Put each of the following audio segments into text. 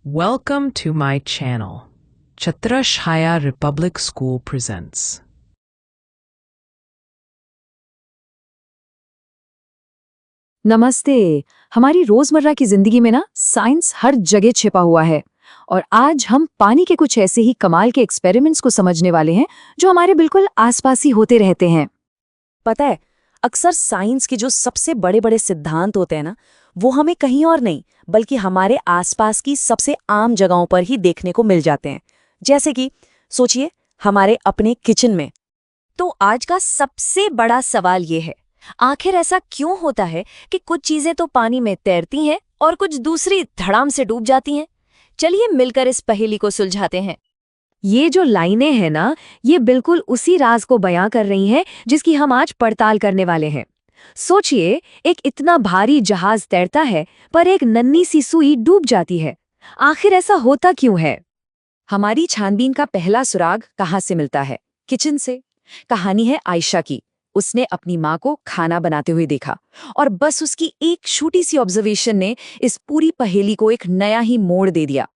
Welcome to my channel. Chhatrashaya Republic School presents. नमस्ते। हमारी रोजमर्रा की जिंदगी में ना साइंस हर जगह छिपा हुआ है और आज हम पानी के कुछ ऐसे ही कमाल के एक्सपेरिमेंट्स को समझने वाले हैं जो हमारे बिल्कुल आसपास ही होते रहते हैं। पता है, अक्सर साइंस के जो सबसे बड़े बड़े सिद्धांत होते हैं ना, वो हमें कहीं और नहीं बल्कि हमारे आसपास की सबसे आम जगहों पर ही देखने को मिल जाते हैं। जैसे कि सोचिए, हमारे अपने किचन में। तो आज का सबसे बड़ा सवाल ये है, आखिर ऐसा क्यों होता है कि कुछ चीजें तो पानी में तैरती हैं और कुछ दूसरी धड़ाम से डूब जाती हैं। चलिए मिलकर इस पहेली को सुलझाते हैं। ये जो लाइनें हैं ना, ये बिल्कुल उसी राज को बयां कर रही हैं जिसकी हम आज पड़ताल करने वाले हैं। सोचिए, एक इतना भारी जहाज तैरता है पर एक नन्ही सी सुई डूब जाती है। आखिर ऐसा होता क्यों है? हमारी छानबीन का पहला सुराग कहाँ से मिलता है? किचन से। कहानी है आयशा की। उसने अपनी माँ को खाना बनाते हुए देखा और बस उसकी एक छोटी सी ऑब्जर्वेशन ने इस पूरी पहेली को एक नया ही मोड़ दे दिया।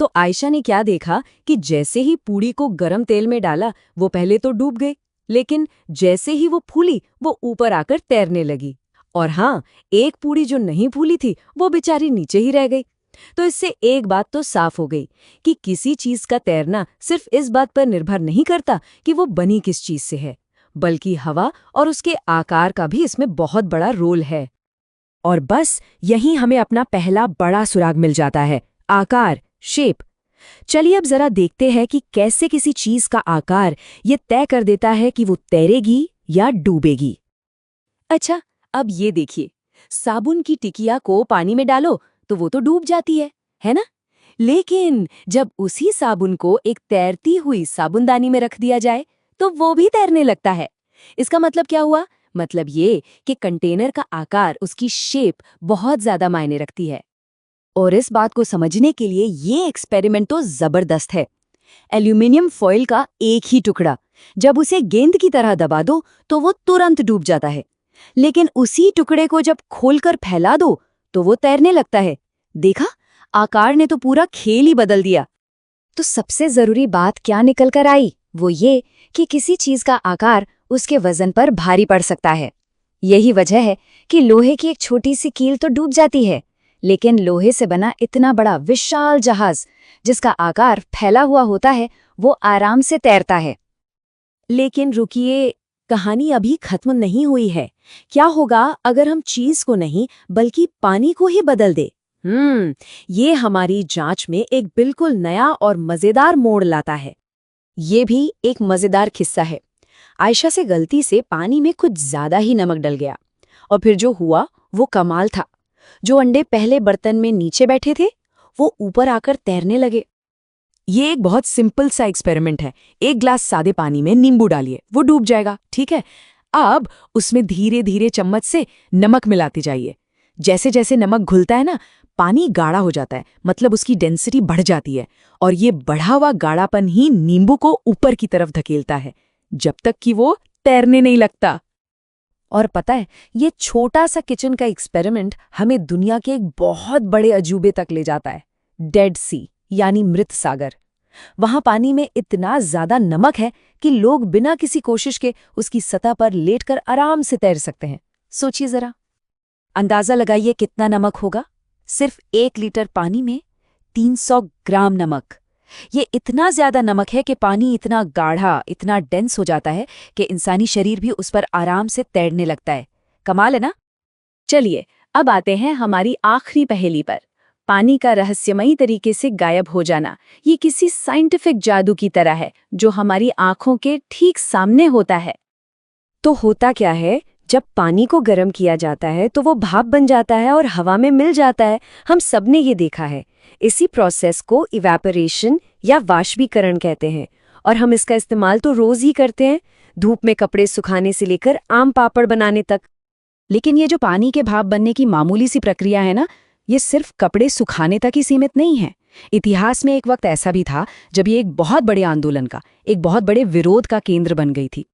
तो आयशा ने क्या देखा कि जैसे ही पूड़ी को गरम तेल में डाला, वो पहले तो डूब गई, लेकिन जैसे ही वो फूली, वो ऊपर आकर तैरने लगी। और हाँ, एक पूड़ी जो नहीं फूली थी, वो बेचारी नीचे ही रह गई। तो इससे एक बात तो साफ हो गई कि किसी चीज का तैरना सिर्फ इस बात पर निर्भर नहीं करता कि वो बनी किस चीज से है, बल्कि हवा और उसके आकार का भी इसमें बहुत बड़ा रोल है। और बस यहीं हमें अपना पहला बड़ा सुराग मिल जाता है, आकार, शेप। चलिए अब जरा देखते हैं कि कैसे किसी चीज का आकार ये तय कर देता है कि वो तैरेगी या डूबेगी। अच्छा, अब ये देखिए, साबुन की टिकिया को पानी में डालो तो वो तो डूब जाती है ना? लेकिन जब उसी साबुन को एक तैरती हुई साबुनदानी में रख दिया जाए तो वो भी तैरने लगता है। इसका मतलब क्या हुआ? मतलब ये कि कंटेनर का आकार, उसकी शेप बहुत ज्यादा मायने रखती है। और इस बात को समझने के लिए ये एक्सपेरिमेंट तो जबरदस्त है। एल्यूमिनियम फॉइल का एक ही टुकड़ा, जब उसे गेंद की तरह दबा दो तो वो तुरंत डूब जाता है, लेकिन उसी टुकड़े को जब खोलकर फैला दो तो वो तैरने लगता है। देखा, आकार ने तो पूरा खेल ही बदल दिया। तो सबसे जरूरी बात क्या निकल कर आई? वो ये कि किसी चीज का आकार उसके वजन पर भारी पड़ सकता है। यही वजह है कि लोहे की एक छोटी सी कील तो डूब जाती है, लेकिन लोहे से बना इतना बड़ा विशाल जहाज जिसका आकार फैला हुआ होता है, वो आराम से तैरता है। लेकिन रुकिए, कहानी अभी खत्म नहीं हुई है। क्या होगा अगर हम चीज को नहीं बल्कि पानी को ही बदल दे? ये हमारी जांच में एक बिल्कुल नया और मजेदार मोड़ लाता है। ये भी एक मजेदार किस्सा है। आयशा से गलती से पानी में कुछ ज्यादा ही नमक डल गया और फिर जो हुआ वो कमाल था। जो अंडे पहले बर्तन में नीचे बैठे थे, वो ऊपर आकर तैरने लगे। ये एक बहुत सिंपल सा एक्सपेरिमेंट है। एक ग्लास सादे पानी में नींबू डालिए, वो डूब जाएगा, ठीक है। अब उसमें धीरे धीरे चम्मच से नमक मिलाती जाइए। जैसे जैसे नमक घुलता है ना, पानी गाढ़ा हो जाता है, मतलब उसकी डेंसिटी बढ़ जाती है, और ये बढ़ा हुआ गाढ़ापन ही नींबू को ऊपर की तरफ धकेलता है, जब तक कि वो तैरने नहीं लगता। और पता है, ये छोटा सा किचन का एक्सपेरिमेंट हमें दुनिया के एक बहुत बड़े अजूबे तक ले जाता है, डेड सी यानी मृत सागर। वहां पानी में इतना ज्यादा नमक है कि लोग बिना किसी कोशिश के उसकी सतह पर लेटकर आराम से तैर सकते हैं। सोचिए जरा, अंदाजा लगाइए कितना नमक होगा। सिर्फ 1 लीटर पानी में 300 ग्राम नमक। ये इतना ज्यादा नमक है कि पानी इतना गाढ़ा, इतना डेंस हो जाता है कि इंसानी शरीर भी उस पर आराम से तैरने लगता है। कमाल है ना? चलिए अब आते हैं हमारी आखिरी पहेली पर। पानी का रहस्यमयी तरीके से गायब हो जाना ये किसी साइंटिफिक जादू की तरह है जो हमारी आंखों के ठीक सामने होता है। तो होता क्या है, जब पानी को गर्म किया जाता है तो वो भाप बन जाता है और हवा में मिल जाता है। हम सबने ये देखा है। इसी प्रोसेस को इवेपोरेशन या वाष्पीकरण कहते हैं, और हम इसका इस्तेमाल तो रोज ही करते हैं, धूप में कपड़े सुखाने से लेकर आम पापड़ बनाने तक। लेकिन ये जो पानी के भाप बनने की मामूली सी प्रक्रिया है ना, ये सिर्फ कपड़े सुखाने तक ही सीमित नहीं है। इतिहास में एक वक्त ऐसा भी था जब ये एक बहुत बड़े आंदोलन का, एक बहुत बड़े विरोध का केंद्र बन गई थी।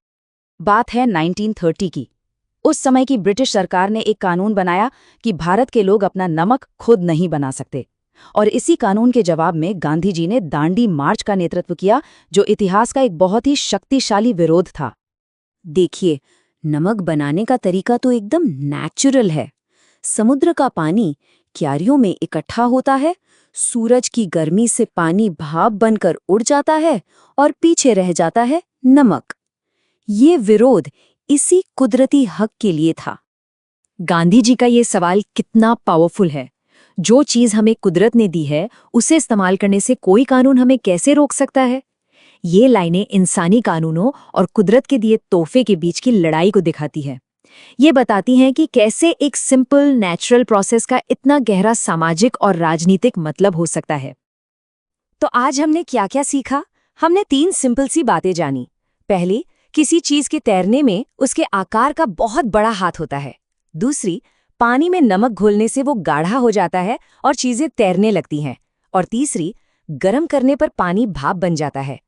बात है 1930 की। उस समय की ब्रिटिश सरकार ने एक कानून बनाया कि भारत के लोग अपना नमक खुद नहीं बना सकते। और इसी कानून के जवाब में गांधी जी ने दांडी मार्च का नेतृत्व किया, जो इतिहास का एक बहुत ही शक्तिशाली विरोध था। देखिए, नमक बनाने का तरीका तो एकदम नेचुरल है। समुद्र का पानी क्यारियों में इकट्ठा होता है, सूरज की गर्मी से पानी भाप बनकर उड़ जाता है और पीछे रह जाता है नमक। ये विरोध इसी कुदरती हक के लिए था। गांधी जी का ये सवाल कितना पावरफुल है। जो चीज हमें कुदरत ने दी है उसे इस्तेमाल करने से कोई कानून हमें कैसे रोक सकता है? ये लाइनें इंसानी कानूनों और कुदरत के दिए तोहफे के बीच की लड़ाई को दिखाती है। ये बताती हैं कि कैसे एक सिंपल नेचुरल प्रोसेस का इतना गहरा सामाजिक और राजनीतिक मतलब हो सकता है। तो आज हमने क्या क्या सीखा? हमने 3 सिंपल सी बातें जानी। पहली, किसी चीज के तैरने में उसके आकार का बहुत बड़ा हाथ होता है। दूसरी, पानी में नमक घोलने से वो गाढ़ा हो जाता है और चीजें तैरने लगती हैं। और तीसरी, गर्म करने पर पानी भाप बन जाता है।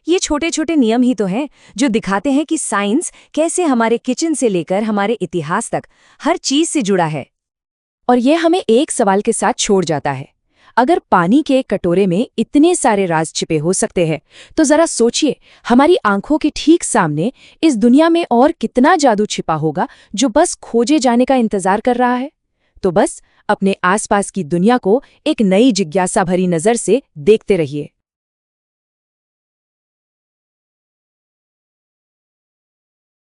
ये छोटे छोटे नियम ही तो हैं जो दिखाते हैं कि साइंस कैसे हमारे किचन से लेकर हमारे इतिहास तक हर चीज से जुड़ा है। और ये हमें एक सवाल के साथ छोड़ जाता है। अगर पानी के एक कटोरे में इतने सारे राज छिपे हो सकते हैं, तो जरा सोचिए हमारी आंखों के ठीक सामने इस दुनिया में और कितना जादू छिपा होगा जो बस खोजे जाने का इंतजार कर रहा है। तो बस अपने आसपास की दुनिया को एक नई जिज्ञासा भरी नजर से देखते रहिए।